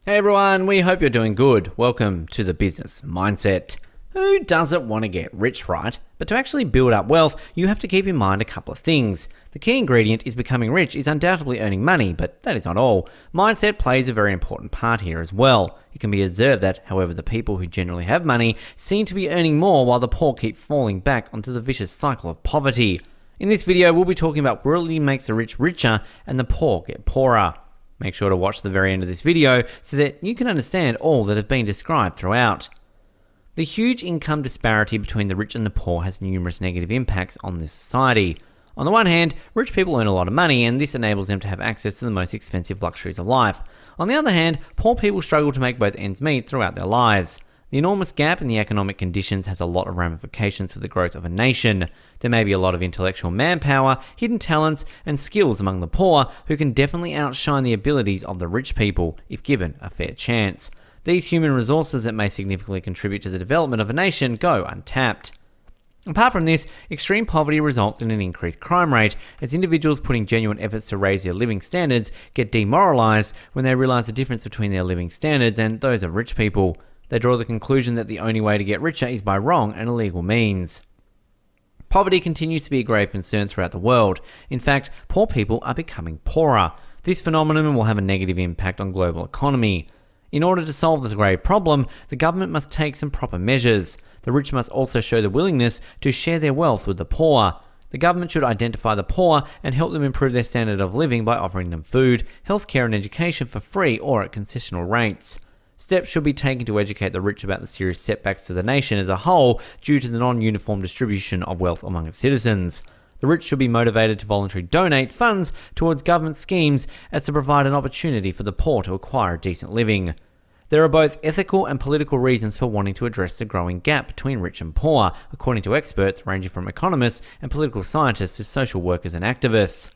Hey everyone, we hope you're doing good. Welcome to the Business Mindset. Who doesn't want to get rich, right? But to actually build up wealth, you have to keep in mind a couple of things. The key ingredient is becoming rich is undoubtedly earning money, but that is not all. Mindset plays a very important part here as well. It can be observed that, however, the people who generally have money seem to be earning more while the poor keep falling back onto the vicious cycle of poverty. In this video, we'll be talking about what really makes the rich richer and the poor get poorer. Make sure to watch the very end of this video so that you can understand all that have been described throughout. The huge income disparity between the rich and the poor has numerous negative impacts on this society. On the one hand, rich people earn a lot of money and this enables them to have access to the most expensive luxuries of life. On the other hand, poor people struggle to make both ends meet throughout their lives. The enormous gap in the economic conditions has a lot of ramifications for the growth of a nation. There may be a lot of intellectual manpower, hidden talents, and skills among the poor who can definitely outshine the abilities of the rich people if given a fair chance. These human resources that may significantly contribute to the development of a nation go untapped. Apart from this, extreme poverty results in an increased crime rate as individuals putting genuine efforts to raise their living standards get demoralized when they realize the difference between their living standards and those of rich people. They draw the conclusion that the only way to get richer is by wrong and illegal means. Poverty continues to be a grave concern throughout the world. In fact, poor people are becoming poorer. This phenomenon will have a negative impact on global economy. In order to solve this grave problem, the government must take some proper measures. The rich must also show the willingness to share their wealth with the poor. The government should identify the poor and help them improve their standard of living by offering them food, healthcare and education for free or at concessional rates. Steps should be taken to educate the rich about the serious setbacks to the nation as a whole due to the non-uniform distribution of wealth among its citizens. The rich should be motivated to voluntarily donate funds towards government schemes as to provide an opportunity for the poor to acquire a decent living. There are both ethical and political reasons for wanting to address the growing gap between rich and poor, according to experts ranging from economists and political scientists to social workers and activists.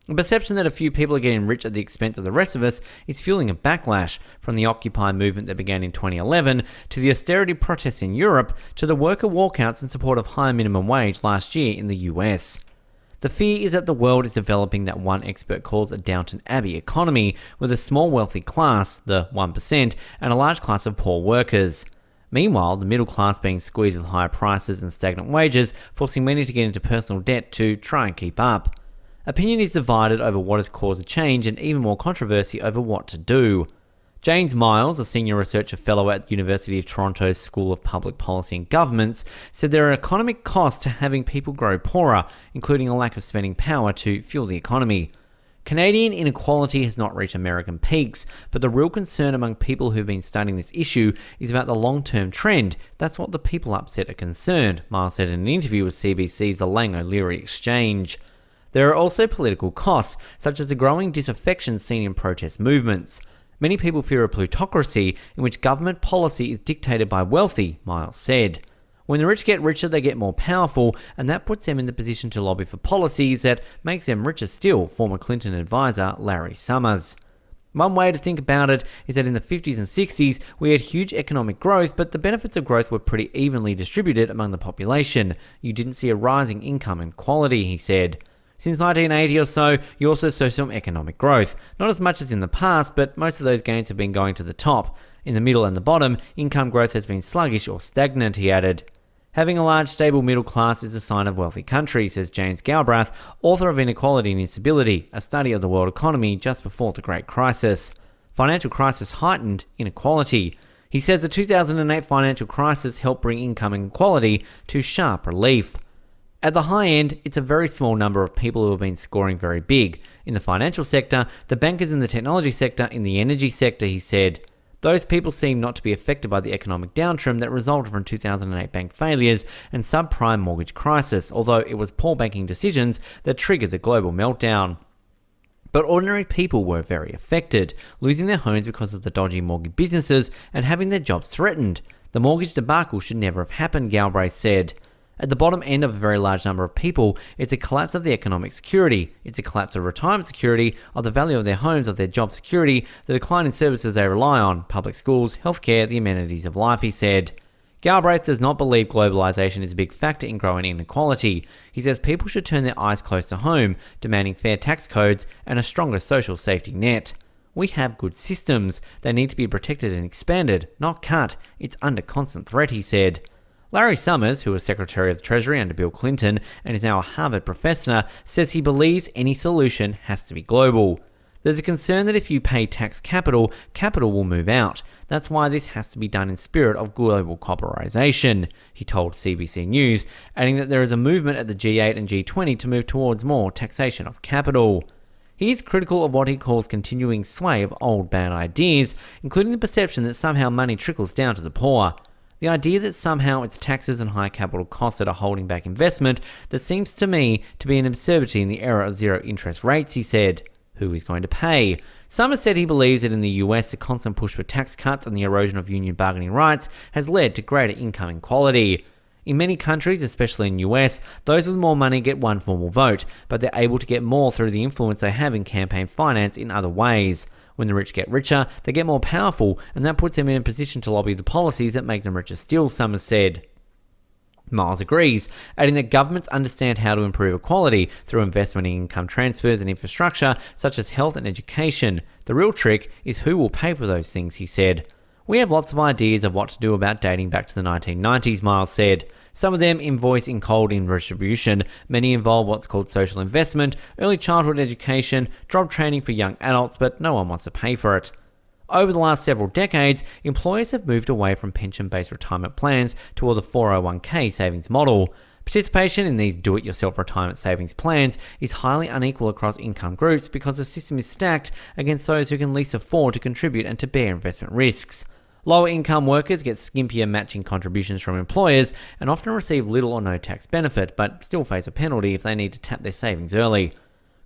The perception that a few people are getting rich at the expense of the rest of us is fueling a backlash, from the Occupy movement that began in 2011 to the austerity protests in Europe to the worker walkouts in support of higher minimum wage last year in the US. The fear is that the world is developing that one expert calls a Downton Abbey economy, with a small wealthy class, the 1%, and a large class of poor workers. Meanwhile, the middle class being squeezed with higher prices and stagnant wages, forcing many to get into personal debt to try and keep up. Opinion is divided over what has caused the change and even more controversy over what to do. James Miles, a senior researcher fellow at the University of Toronto's School of Public Policy and Governments, said there are economic costs to having people grow poorer, including a lack of spending power to fuel the economy. Canadian inequality has not reached American peaks, but the real concern among people who've been studying this issue is about the long-term trend. That's what the people upset are concerned, Miles said in an interview with CBC's The Lang O'Leary Exchange. There are also political costs, such as the growing disaffection seen in protest movements. Many people fear a plutocracy in which government policy is dictated by wealthy, Miles said. When the rich get richer, they get more powerful, and that puts them in the position to lobby for policies that makes them richer still, former Clinton advisor Larry Summers. One way to think about it is that in the 50s and 60s, we had huge economic growth, but the benefits of growth were pretty evenly distributed among the population. You didn't see a rising income inequality, he said. Since 1980 or so, you also saw some economic growth. Not as much as in the past, but most of those gains have been going to the top. In the middle and the bottom, income growth has been sluggish or stagnant, he added. Having a large, stable middle class is a sign of wealthy country, says James Galbraith, author of Inequality and Instability, a study of the world economy just before the Great Crisis. Financial crisis heightened inequality. He says the 2008 financial crisis helped bring income inequality to sharp relief. At the high end, it's a very small number of people who have been scoring very big. In the financial sector, the bankers in the technology sector, in the energy sector, he said. Those people seem not to be affected by the economic downturn that resulted from 2008 bank failures and subprime mortgage crisis, although it was poor banking decisions that triggered the global meltdown. But ordinary people were very affected, losing their homes because of the dodgy mortgage businesses and having their jobs threatened. The mortgage debacle should never have happened, Galbraith said. At the bottom end of a very large number of people, it's a collapse of the economic security, it's a collapse of retirement security, of the value of their homes, of their job security, the decline in services they rely on, public schools, healthcare, the amenities of life, he said. Galbraith does not believe globalization is a big factor in growing inequality. He says people should turn their eyes close to home, demanding fair tax codes and a stronger social safety net. We have good systems. They need to be protected and expanded, not cut. It's under constant threat, he said. Larry Summers, who was Secretary of the Treasury under Bill Clinton and is now a Harvard professor, says he believes any solution has to be global. There's a concern that if you pay tax capital, capital will move out. That's why this has to be done in spirit of global cooperation, he told CBC News, adding that there is a movement at the G8 and G20 to move towards more taxation of capital. He is critical of what he calls continuing sway of old bad ideas, including the perception that somehow money trickles down to the poor. The idea that somehow it's taxes and high capital costs that are holding back investment, that seems to me to be an absurdity in the era of zero interest rates, he said. Who is going to pay? Summers said he believes that in the US, the constant push for tax cuts and the erosion of union bargaining rights has led to greater income inequality. In many countries, especially in the US, those with more money get one formal vote, but they're able to get more through the influence they have in campaign finance in other ways. When the rich get richer, they get more powerful, and that puts them in a position to lobby the policies that make them richer still, Summers said. Miles agrees, adding that governments understand how to improve equality through investment in income transfers and infrastructure such as health and education. The real trick is who will pay for those things, he said. We have lots of ideas of what to do about dating back to the 1990s, Miles said. Some of them invoice in cold in redistribution, many involve what's called social investment, early childhood education, job training for young adults, but no one wants to pay for it. Over the last several decades, employers have moved away from pension-based retirement plans toward the 401k savings model. Participation in these do-it-yourself retirement savings plans is highly unequal across income groups because the system is stacked against those who can least afford to contribute and to bear investment risks. Lower income workers get skimpier matching contributions from employers and often receive little or no tax benefit, but still face a penalty if they need to tap their savings early.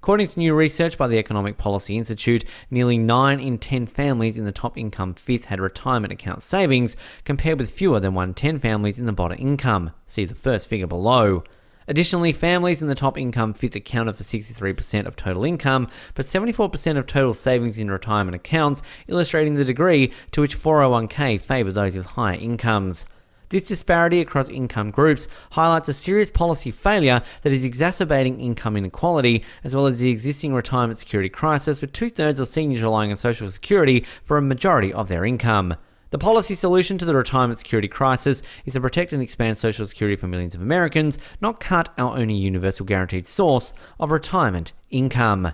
According to new research by the Economic Policy Institute, nearly 9 in 10 families in the top income fifth had retirement account savings, compared with fewer than 1 in 10 families in the bottom income. See the first figure below. Additionally, families in the top income fifth accounted for 63% of total income, but 74% of total savings in retirement accounts, illustrating the degree to which 401k favor those with higher incomes. This disparity across income groups highlights a serious policy failure that is exacerbating income inequality, as well as the existing retirement security crisis, with 2/3 of seniors relying on Social Security for a majority of their income. The policy solution to the retirement security crisis is to protect and expand Social Security for millions of Americans, not cut our only universal guaranteed source of retirement income.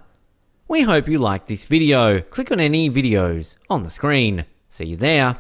We hope you liked this video. Click on any videos on the screen. See you there.